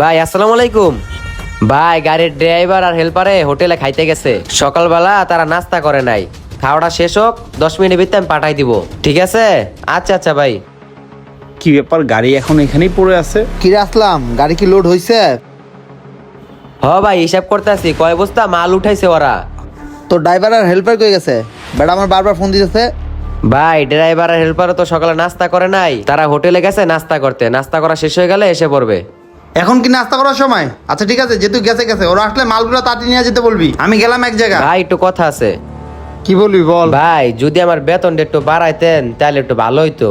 ভাই আসসালামু আলাইকুম। ভাই গাড়ির ড্রাইভার আর হেল্পারে হোটেলে খাইতে গেছে। সকালবেলা তারা নাস্তা করে নাই। খাওয়াটা শেষ হোক, 10 মিনিটের ভিতরে আমি পাঠাই দিব, ঠিক আছে? আচ্ছা আচ্ছা ভাই। কি ব্যাপার, গাড়ি এখন এখানেই পড়ে আছে? কিরে আসলাম, গাড়ি কি লোড হইছে? ভাই হিসাব করতে আসি, কয় বস্তা মাল উঠাইছে ওরা। তোর ড্রাইভার আর হেল্পার কই গেছে? বেটা আমার বারবার ফোন দিতেছে। ভাই ড্রাইভার আর হেল্পারও তো সকালে নাস্তা করে নাই, তারা হোটেলে গেছে নাস্তা করতে। নাস্তা করা শেষ হয়ে গেলে এসে পড়বে। এখন কি নাস্তা করার সময়? আচ্ছা ঠিক আছে, যেহেতু গেছে গেছে, ওরা আসলে মালগুলো তাড়াতাড়ি নিয়ে যেতে বলবি। আমি গেলাম এক জায়গা। ভাই একটু কথা আছে। কি বলবি বল। ভাই যদি আমার বেতনটা একটু বাড়াইতেন তাহলে একটু ভালো হইতো।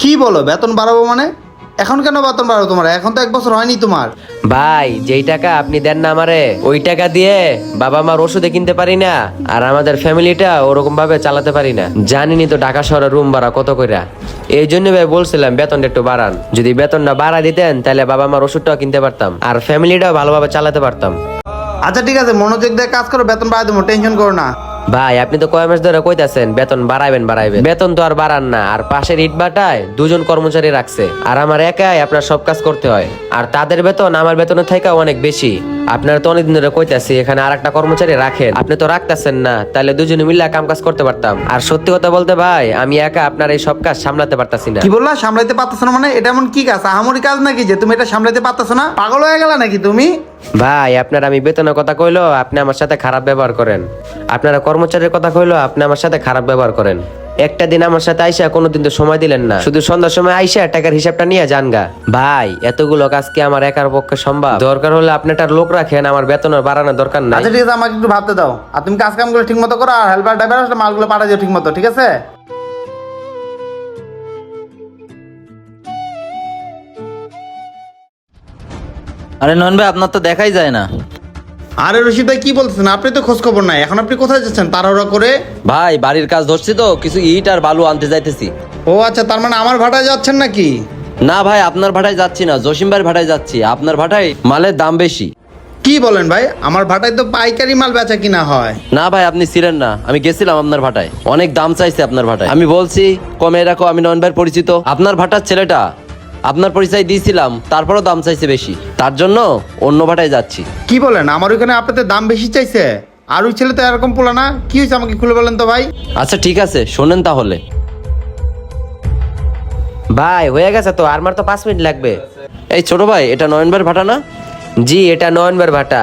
কি বলো বেতন বাড়াবো মানে? এখন কেন বেতন বাড়াবো তোমার? এখন তো 1 বছর হয়নি তোমার। ভাই যেই টাকা আপনি দেন না আমারে, ওই টাকা দিয়ে বাবা মার ওষুধে কিনতে পারি না, আর আমাদের ফ্যামিলিটা ওরকম ভাবে চালাতে পারি না। জানিনি তো ঢাকা শহরে রুম ভাড়া কত কইরা। এই জন্য ভাই বলছিলাম বেতনটা একটু বাড়ান। যদি বেতনটা বাড়া দিতেন তাহলে বাবা মার ওষুধটাও কিনতে পারতাম আর ফ্যামিলিটাও ভালোভাবে চালাতে পারতাম। আচ্ছা ঠিক আছে, মনোযোগ দিয়ে কাজ করো, বেতন বাড়াই দেবো, টেনশন করো না। ভাই আপনি তো কয় মাস ধরে কইতাছেন বেতন বাড়াইবেন বাড়াইবেন, বেতন তো আর বাড়ান না। আর পাশের ইট ভাটায় 2 জন কর্মচারী রাখছে, আর আমার একাই আপনার সব কাজ করতে হয়। আর তাদের বেতন আমার বেতনের থেকে অনেক বেশি। আপনারা তো অনেকদিন ধরে কইতাছি এখানে আর একটা কর্মচারী রাখেন, আপনি তো রাখতেছেন না। তাহলে 2 জনে মিলে কাম কাজ করতে পারতাম। আর সত্যি কথা বলতে ভাই, আমি একা আপনার এই সব কাজ সামলাতে পারতাছি না। কি বললা সামলাইতে পারতেছ না মানে? এটা এমন কি কাজ, আহামরি কাজ নাকি যে তুমি এটা সামলাইতে পারতেছ না? পাগল হয়ে গেলা নাকি তুমি? ভাই আপনার আমি বেতনের কথা কইলো আপনি আমার সাথে খারাপ ব্যবহার করেন, আপনারা কর্মচারীর কথা কইলো আপনি আমার সাথে খারাপ ব্যবহার করেন। একটা দিন আমার সাথে আইসা কোনোদিন তো সময় দিলেন না, শুধু সন্ধ্যার সময় আইসা টাকার হিসাবটা নিয়ে যানগা। ভাই এতগুলো কাজ কি আমার একার পক্ষে সম্ভব? দরকার হলে আপনি একটা লোক রাখেন, আমার বেতনের বাড়ানোর দরকার নাই। আচ্ছা ঠিক আছে, আমাকে একটু ভাবতে দাও। আর তুমি কাজ কামগুলো ঠিক মতো করো, আর হেল্পার ড্রাইভার আসলে মালগুলো পাঠাই দিও ঠিক মতো, ঠিক আছে? আরে নয়ন ভাই, আপনার তো দেখাই যায় না। আরে রশিদ ভাই কি বলতেছেন? আপনি তো খোঁজ খবর নাই। এখন আপনি কোথায় যাচ্ছেন তাড়াহুড়া করে? ভাই বাড়ির কাজ ধরছি তো, কিছু ইট আর বালু আনতে যাইতেছি। ও আচ্ছা, তার মানে আমার ভাটায় যাচ্ছেন নাকি? না ভাই, আপনার ভাটায় যাচ্ছি না, জসিম ভাইয়ের ভাটায় যাচ্ছি। আপনার ভাটায় মালের দাম বেশি। কি বলেন ভাই? আমার ভাটায় তো পাইকারি মাল বেচা কিনা হয়। না ভাই, আপনি ছিলেন না, আমি গেছিলাম আপনার ভাটায়। অনেক দাম চাইছে আপনার ভাটায়। আমি বলছি কমে রাখো, আমি নয়ন ভাইয়ের পরিচিত। আপনার ভাটার ছেলেটা আপনার পরিচয় দিয়েছিলাম, তারপরও দাম চাইছে বেশি। তার জন্য অন্য ভাটায় যাচ্ছি। কি বলেন? আমার ওইখানে আপনাদের দাম বেশি চাইছে? আর ওই ছেলে তো এরকম পোলা না। কি হয়েছে আমাকে খুলে বলেন তো ভাই। আচ্ছা ঠিক আছে, শোনেন তাহলে। ভাই হয়ে গেছে তো, আর মার তো 5 মিনিট লাগবে। এই ছোট ভাই, এটা নয়ন ভাইয়ের ভাটা না? জি এটা নয়ন ভাইয়ের ভাটা।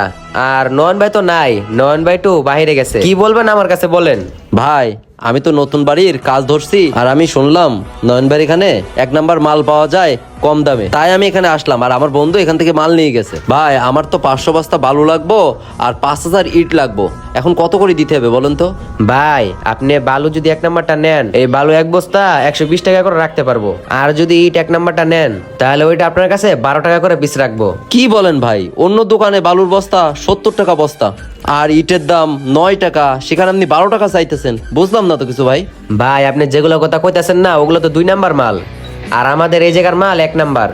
আর নয়ন ভাই তো নাই, নয়ন ভাই তো বাইরে গেছে। কি বলবেন আমার কাছে বলেন। ভাই আমি তো নতুন বাড়ির কাজ ধরছি, আর আমি শুনলাম নয়ন ভাইয়ের এখানে 1 নাম্বার মাল পাওয়া যায় কম দামে, তাই আমি এখানে আসলাম। আর আমার বন্ধু এখান থেকে মাল নিয়ে গেছে। ভাই আমার তো 500 বস্তা বালু লাগবো আর 5000 ইট লাগবো। এখন কত করে দিতে হবে বলেন তো? ভাই আপনি বালু যদি 1 নাম্বারটা নেন, এই বালু 1 বস্তা 120 টাকা করে রাখতে পারবো। আর যদি ইট 1 নাম্বারটা নেন, তাহলে ওইটা আপনার কাছে 12 টাকা করে পিস রাখবো। কি বলেন ভাই? অন্য দোকানে বালুর বস্তা 70 টাকা বস্তা, আর ইটের দাম 9 টাকা, সেখানে আপনি 12 টাকা চাইতেছেন। বুঝলাম না তো কিছু ভাই। ভাই আপনি যেগুলো কথা কইতাছেন না, ওগুলো তো 2 নাম্বার মাল, আর আমাদের এই জায়গার মাল 1 নাম্বার।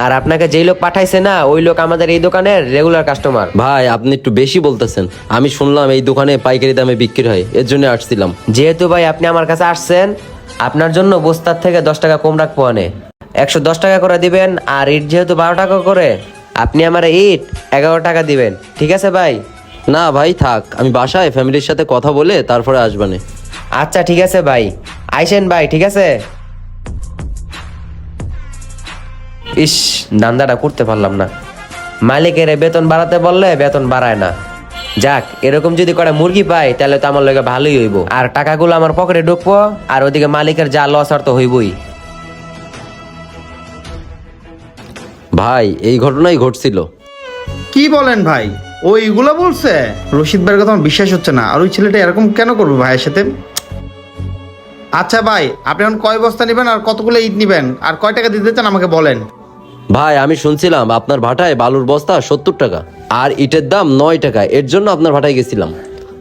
আর আপনাকে যেই লোক পাঠাইছে না, ওই লোক আমাদের এই দোকানের রেগুলার কাস্টমার। ভাই আপনি একটু বেশি বলতেছেন। আমি শুনলাম এই দোকানে পাইকারি দামে বিক্রি হয়, এর জন্য আসছিলাম। যেহেতু ভাই আপনি আমার কাছে আসছেন, আপনার জন্য বস্তার থেকে 10 টাকা কম রাখবো। 110 টাকা করে দিবেন। আর ইট যেহেতু 12 টাকা করে, আপনি আমার ইট 11 টাকা দিবেন, ঠিক আছে ভাই? না ভাই থাক, আমি বাসায় ফ্যামিলির সাথে কথা বলে তারপরে আসবানে। আচ্ছা ঠিক আছে ভাই, আইসেন ভাই, ঠিক আছে? ইস, দান্দাটা করতে পারলাম না। মালিকের বেতন বাড়াতে বললে বেতন বাড়ায় না। যাক, এরকম যদি করে মুরগি পাই তাহলে তো আমার লগে ভালোই হইব। আর টাকাগুলো আমার পকেটে ঢুকবো, আর ওদিকে মালিকের যা লস আর তো হইবই। ভাই এই ঘটনাই ঘটছিল। কি বলেন ভাই? ওইগুলো বলছে? রশিদ ভাইয়ের কথা আমার বিশ্বাস হচ্ছে না। আর ওই ছেলেটা এরকম কেন করবে ভাইয়ের সাথে? আচ্ছা ভাই, আপনি এখন কয় বস্তা নেবেন আর কতগুলো ইট নেবেন আর কয় টাকা দিতে চান আমাকে বলেন। ভাই আমি শুনছিলাম আপনার ভাটায় বালুর বস্তা 70 টাকা আর ইটের দাম 9 টাকা, এর জন্য আপনার ভাটায় গেছিলাম।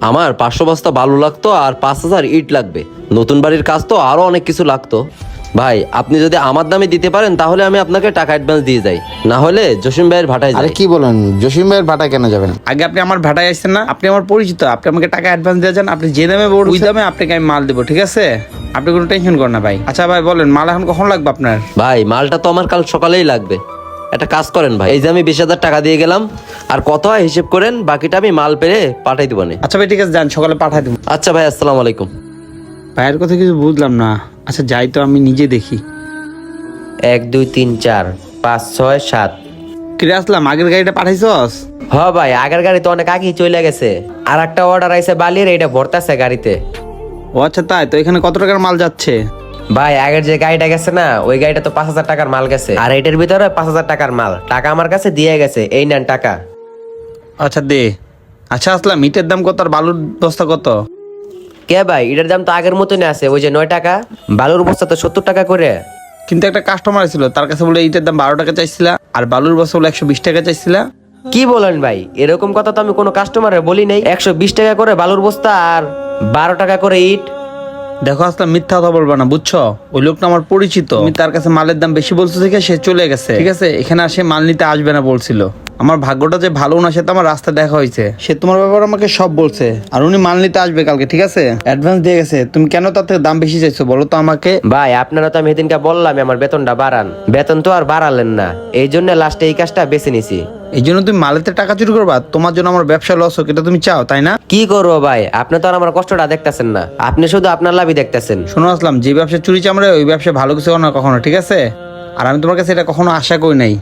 আমার 500 বস্তা বালু লাগতো আর 5000 ইট লাগবে। নতুন বাড়ির কাজ তো আরো অনেক কিছু লাগতো। ভাই আপনি যদি আমার দামে দিতে পারেন তাহলে আমি আপনাকে টাকা অ্যাডভান্স দিয়ে যাই, না হলে জসিম ভাইয়ের ভাটায় যাই। আরে কি বলেন? জসিম ভাইয়ের ভাটায় কেন যাবেন? আগে আপনি আমার ভাটায় আসছেন না, আপনি আমার পরিচিত, আপনি আমাকে টাকা অ্যাডভান্স দিয়ে যান। আপনি যে দামে বলুন ওই দামে আপনাকে আমি মাল দেবো, ঠিক আছে? আপনি কোনো টেনশন করেন না ভাই। আচ্ছা ভাই বলেন, মাল এখন কখন লাগবে আপনার? ভাই মালটা তো আমার কাল সকালেই লাগবে। একটা কাজ করেন ভাই, এই যে আমি 20,000 টাকা দিয়ে গেলাম, আর কত হয় হিসেব করেন, বাকিটা আমি মাল পেরে পাঠাই দিব না। আচ্ছা ভাই ঠিক আছে, যান, সকালে পাঠাই দেবো। আচ্ছা ভাই, আসসালামু আলাইকুম। ভাইয়ের কথা কিছু বুঝলাম না। আচ্ছা যাই তো, আমি নিজে দেখি। 1 2 3 4 5 6 7। কিরে আসলাম, আগের গাড়িটা পাঠাইছস? হ ভাই, আগের গাড়ি তো অনেক আগেই চলে গেছে। আর একটা অর্ডার আইছে বালির, এটা ভরতাছে গাড়িতে। ও আচ্ছা, তাই তো। এখানে কত টাকার মাল যাচ্ছে? ভাই আগের যে গাড়িটা গেছে না, ওই গাড়িটা তো 5,000 টাকার মাল গেছে, আর এটার ভিতরে 5,000 টাকার মাল। টাকা আমার কাছে দিয়ে গেছে, এই নেন টাকা। আচ্ছা দে। আচ্ছা আসলাম, ইটের দাম কত আর বালুর বস্তা কত? কে ভাই, এটার দাম তো আগের মতনই আছে, ওই যে 9 টাকা। বালুর বস্তা তো 70 টাকা করে। কিন্তু একটা কাস্টমার ছিল, তার কাছে বলে ইটের দাম 12 টাকা চাইছিলা, আর বালুর বস্তা বলে 120 টাকা চাইছিলা। কি বলেন ভাই, এরকম কথা তো আমি কোনো কাস্টমারে বলি নাই। 120 টাকা করে বালুর বস্তা আর 12 টাকা করে ইট। দেখো আসলাম, মিথ্যা কথা বলবা না, বুঝছো? ওই লোকটা আমার পরিচিত। তুমি তার কাছে মালের দাম বেশি বলছো দেখে সে চলে গেছে, ঠিক আছে? এখানে আর সে মাল নিতে আসবে না বলছিল। আমার ভাগ্যটা যে ভালো না, সে তো আমার রাস্তা দেখা হয়েছে। সে তোমার ব্যাপারে আমাকে সব বলছে, আর উনি মাল নিতে আসবে কালকে, ঠিক আছে? অ্যাডভান্স দিয়ে গেছে। তুমি কেন তার থেকে দাম বেশি চাইছো বলো তো আমাকে? ভাই আপনারা তো আমি সেদিনকে বললাম আমার বেতনটা বাড়ান, বেতন তো আর বাড়ালেন না। এই জন্য লাস্টে এই কাজটা বেছে নিছি। এই জন্য তুমি মালেতে টাকা চুরি করবা? তোমার জন্য আমার ব্যবসা লস হোক, এটা তুমি চাও, তাই না? কি করবো ভাই, আপনি তো আর আমার কষ্টটা দেখতেছেন না, আপনি শুধু আপনার লাভই দেখতেছেন। শোনো আসলাম, যে ব্যবসা চুরি চামড়ে, ওই ব্যবসা ভালো কিছু না কখনো, ঠিক আছে? আর আমি তোমার কাছে এটা কখনো আশা করি নাই।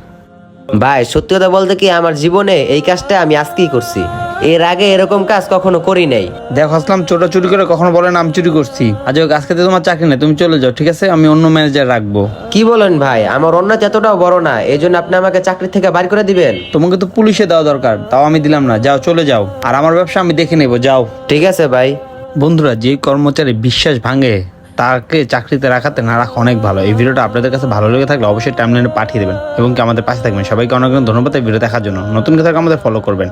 ভাই সত্যি কথা বলতে কি, আমার জীবনে এই কাজটা আমি আজকেই করছি, এর আগে এরকম কাজ কখনো করি নাই। দেখো আসলাম, চোরা চুরি করে কখনো বলে না আমি চুরি করছি। আজ ওই আজকে তোমার চাকরি নেই, তুমি চলে যাও, ঠিক আছে? আমি অন্য ম্যানেজার রাখবো। কি বলেন ভাই, আমার অন্যায় এতটাও বড় না এই জন্য আপনি আমাকে চাকরি থেকে বাইর করে দিবেন? তোমাকে তো পুলিশে দেওয়া দরকার, তাও আমি দিলাম না। যাও, চলে যাও, আর আমার ব্যবসা আমি দেখে নেবো, যাও। ঠিক আছে ভাই। বন্ধুরা, যে কর্মচারী বিশ্বাস ভাঙে তাকে চাকরিতে রাখাতে না রাখা অনেক ভালো। এই ভিডিওটা আপনাদের কাছে ভালো লেগে থাকলে অবশ্যই টাইমলাইনে পাঠিয়ে দেবেন এবং কি আমাদের পাশে থাকবেন। সবাইকে অনেক অনেক ধন্যবাদ এই ভিডিও দেখার জন্য। নতুন কেউ থাকলে আমাদের ফলো করবেন।